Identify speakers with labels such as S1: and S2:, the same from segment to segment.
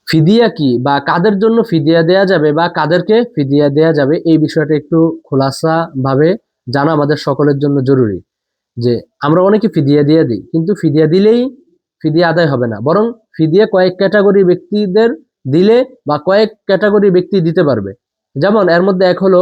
S1: ফিদিয়া কি বা কাদের জন্য ফিদিয়া দেয়া যাবে বা কাদেরকে ফিদিয়া দেয়া যাবে, এই বিষয়টা একটু খোলাসা ভাবে জানা আমাদের সকলের জন্য জরুরি। যে আমরা অনেকে ফিদিয়া দিয়ে দিই, কিন্তু ফিদিয়া দিলেই ফিদিয়া আদায় হবে না, বরং ফিদিয়া কয়েক ক্যাটাগরি ব্যক্তিদের দিলে বা কয়েক ক্যাটাগরি ব্যক্তি দিতে পারবে। যেমন এর মধ্যে এক হলো,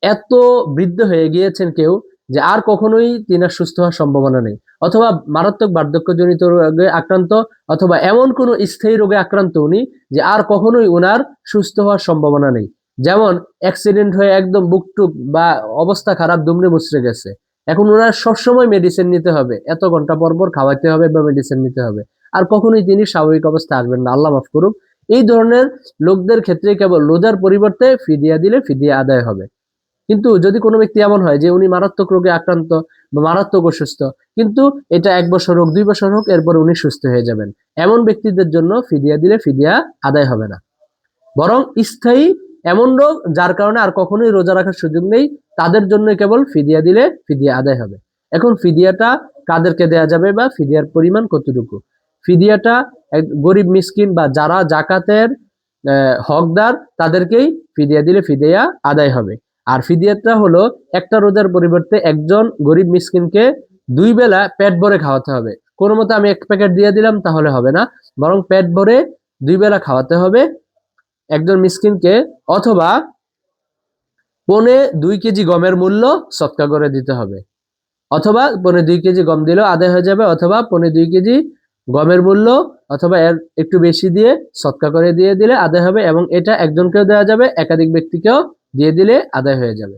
S1: এত বৃদ্ধ হয়ে গিয়েছেন কেউ যে আর কখনোই তিনার সুস্থ হওয়ার সম্ভাবনা নেই, অথবা মারাত্মক বার্ধক্যজনিত রোগে আক্রান্ত, অথবা এমন কোনো স্থায়ী রোগে আক্রান্ত উনি যে আর কখনোই উনার সুস্থ হওয়ার সম্ভাবনা নেই। যেমন অ্যাক্সিডেন্ট হয়ে একদম বুকটুক বা অবস্থা খারাপ, দুমড়ে মুচড়ে গেছে, এখন ওনার সবসময় মেডিসিন নিতে হবে, এত ঘন্টা পর পর খাওয়াইতে হবে বা মেডিসিন নিতে হবে, আর কখনোই তিনি স্বাভাবিক অবস্থায় আসবেন না, আল্লাহ মাফ করুক। এই ধরনের লোকদের ক্ষেত্রে কেবল রোজার পরিবর্তে ফিদিয়া দিলে ফিদিয়া আদায় হবে। কিন্তু যদি কোনো ব্যক্তি এমন হয় যে উনি মারাত্মক রোগে আক্রান্ত বা মারাত্মক অসুস্থ, কিন্তু এটা 1 বছর হোক 2 বছর হোক, এরপর উনি সুস্থ হয়ে যাবেন, এমন ব্যক্তিদের জন্য ফিদিয়া দিলে ফিদিয়া আদায় হবে না, বরং স্থায়ী এমন রোগ যার কারণে আর কখনোই রোজা রাখার সুযোগ নেই, তাদের জন্য কেবল ফিদিয়া দিলে ফিদিয়া আদায় হবে। এখন ফিদিয়াটা কাদেরকে দেয়া যাবে বা ফিদিয়ার পরিমাণ কতটুকু? ফিদিয়াটা গরিব মিসকিন বা যারা জাকাতের হকদার, তাদেরকেই ফিদিয়া দিলে ফিদিয়া আদায় হবে। আর ফিদিয়াটা হলো একটা রোজার পরিবর্তে একজন গরিব মিসকিনকে 2 বেলা পেট ভরে খাওয়াতে হবে। কোনো মতে আমি 1 প্যাকেট দিয়ে দিলাম তাহলে হবে না, বরং পেট ভরে 2 বেলা খাওয়াতে হবে একজন মিসকিনকে, অথবা 2.25 কেজি গমের মূল্য সৎকা করে দিতে হবে, অথবা 2.25 কেজি গম দিলেও আদায় হয়ে যাবে, অথবা 2.25 কেজি গমের মূল্য অথবা এর একটু বেশি দিয়ে সৎকা করে দিয়ে দিলে আদায় হবে, এবং এটা একজনকেও দেওয়া যাবে, একাধিক ব্যক্তিকেও দিয়ে দিলে আদায় হয়ে যাবে।